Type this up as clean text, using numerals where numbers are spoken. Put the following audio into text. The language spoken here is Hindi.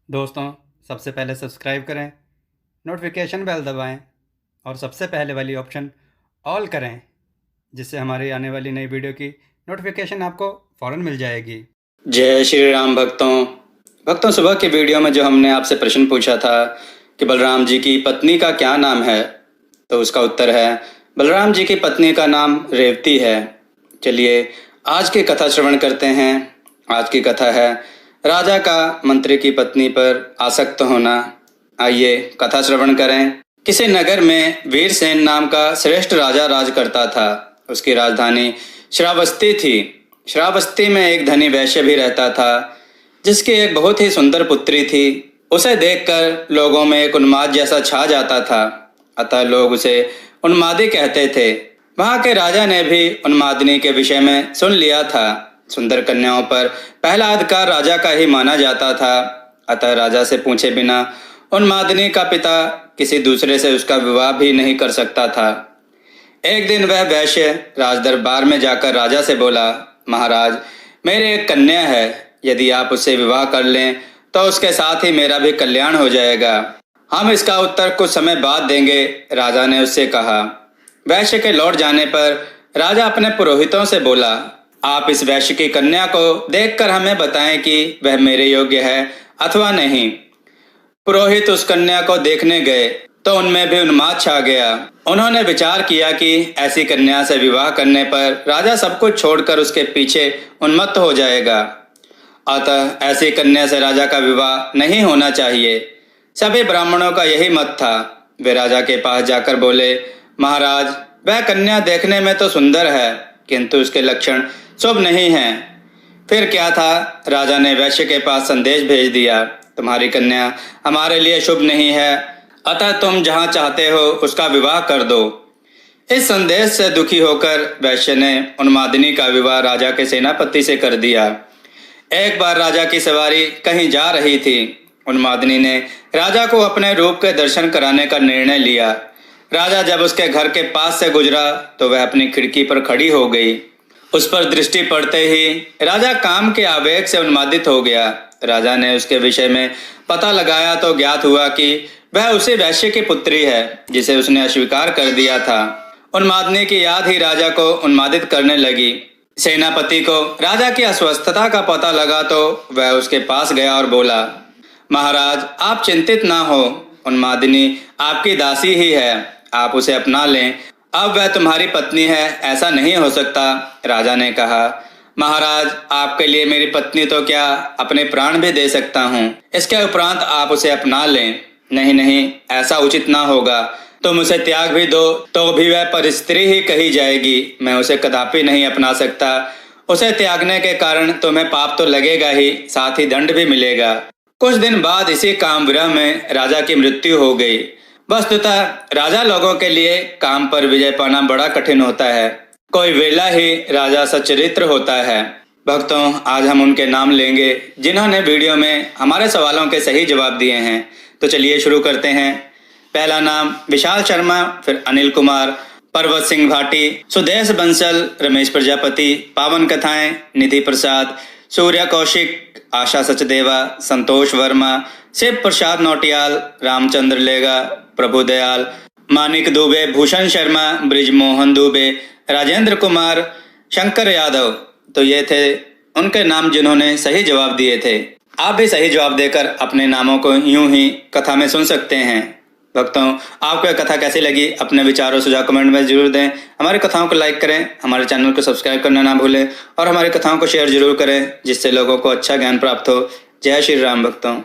दोस्तों, सबसे पहले सब्सक्राइब करें, नोटिफिकेशन बेल दबाएं और सबसे पहले वाली ऑप्शन ऑल करें, जिससे हमारी आने वाली नई वीडियो की नोटिफिकेशन आपको फ़ौरन मिल जाएगी। जय श्री राम भक्तों, सुबह की वीडियो में जो हमने आपसे प्रश्न पूछा था कि बलराम जी की पत्नी का क्या नाम है, तो उसका उत्तर है बलराम जी की पत्नी का नाम रेवती है। चलिए आज की कथा श्रवण करते हैं। आज की कथा है राजा का मंत्री की पत्नी पर आसक्त होना। आइए कथा श्रवण करें। किसी नगर में वीरसेन नाम का श्रेष्ठ राजा राज करता था। उसकी राजधानी श्रावस्ती थी। श्रावस्ती में एक धनी वैश्य भी रहता था, जिसकी एक बहुत ही सुंदर पुत्री थी। उसे देखकर लोगों में एक उन्माद जैसा छा जाता था, अतः लोग उसे उन्मादी कहते थे। वहां के राजा ने भी उन्मादिनी के विषय में सुन लिया था। सुंदर कन्याओं पर पहला अधिकार राजा का ही माना जाता था, अतः राजा से पूछे बिना उन्मादिनी का पिता किसी दूसरे से उसका विवाह भी नहीं कर सकता था। एक दिन वह वैश्य राजदरबार में जाकर राजा से बोला, महाराज, मेरी एक कन्या है, यदि आप उससे विवाह कर लें तो उसके साथ ही मेरा भी कल्याण हो जाएगा। हम इसका उत्तर कुछ समय बाद देंगे, राजा ने उससे कहा। वैश्य के लौट जाने पर राजा अपने पुरोहितों से बोला, आप इस वैश्य की कन्या को देखकर हमें बताएं कि वह मेरे योग्य है अथवा नहीं। पुरोहित उस कन्या को देखने गए तो उनमें भी उन्माद छा गया। उन्होंने विचार किया कि ऐसी कन्या से विवाह करने पर राजा सब कुछ छोड़कर उसके पीछे उन्मत्त हो जाएगा, अतः ऐसी कन्या से राजा का विवाह नहीं होना चाहिए। सभी ब्राह्मणों का यही मत था। वे राजा के पास जाकर बोले, महाराज, वह कन्या देखने में तो सुंदर है, किंतु उसके लक्षण शुभ नहीं हैं। फिर क्या था, राजा ने वैश्य के पास संदेश भेज दिया, तुम्हारी कन्या हमारे लिए शुभ नहीं है, अतः तुम जहां चाहते हो उसका विवाह कर दो। इस संदेश से दुखी होकर वैश्य ने उन्मादिनी का विवाह राजा के सेनापति से कर दिया। एक बार राजा की सवारी कहीं जा रही थी। उन्मादिनी ने राजा को अपने रूप के दर्शन कराने का निर्णय लिया। राजा जब उसके घर के पास से गुजरा तो वह अपनी खिड़की पर खड़ी हो गई। उस पर दृष्टि पड़ते ही राजा काम के आवेग से उन्मादित हो गया। राजा ने उसके विषय में पता लगाया तो ज्ञात हुआ कि वह उसी वैश्य की पुत्री है जिसे उसने अस्वीकार कर दिया था। उन्मादिनी की याद ही राजा को उन्मादित करने लगी। सेनापति को राजा की अस्वस्थता का पता लगा तो वह उसके पास गया और बोला, महाराज, आप चिंतित ना हो, उन्मादिनी आपकी दासी ही है, आप उसे अपना लें। अब वह तुम्हारी पत्नी है, ऐसा नहीं हो सकता। राजा ने कहा, महाराज, आपके लिए मेरी पत्नी तो क्या, अपने प्राण भी दे सकता हूँ। इसके उपरांत आप उसे अपना लें। नहीं नहीं, ऐसा उचित ना होगा। तुम उसे त्याग भी दो तो भी वह परस्त्री ही कही जाएगी। मैं उसे कदापि नहीं अपना सकता। उसे त्यागने के कारण तुम्हें पाप तो लगेगा ही, साथ ही दंड भी मिलेगा। कुछ दिन बाद इसी कामविरह में राजा की मृत्यु हो गई। वस्तुतः राजा लोगों के लिए काम पर विजय पाना बड़ा कठिन होता है। कोई वेला ही राजा सच्चरित्र होता है। भक्तों, आज हम उनके नाम लेंगे जिन्होंने वीडियो में हमारे सवालों के सही जवाब दिए हैं। तो चलिए शुरू करते हैं। पहला नाम विशाल शर्मा, फिर अनिल कुमार, पर्वत सिंह भाटी, सुदेश बंसल, रमेश प्रजापति, पावन कथाएं, निधि प्रसाद, सूर्य कौशिक, आशा सचदेवा, संतोष वर्मा, शिव प्रसाद नौटियाल, रामचंद्र लेगा, प्रभु दयाल, मानिक दुबे, भूषण शर्मा, ब्रिजमोहन दुबे, राजेंद्र कुमार, शंकर यादव। तो ये थे उनके नाम जिन्होंने सही जवाब दिए थे। आप भी सही जवाब देकर अपने नामों को यूं ही कथा में सुन सकते हैं। भक्तों, आपको यह कथा कैसी लगी, अपने विचार और सुझाव कमेंट में जरूर दें। हमारी कथाओं को लाइक करें, हमारे चैनल को सब्सक्राइब करना ना भूलें और हमारी कथाओं को शेयर जरूर करें, जिससे लोगों को अच्छा ज्ञान प्राप्त हो। जय श्री राम भक्तों।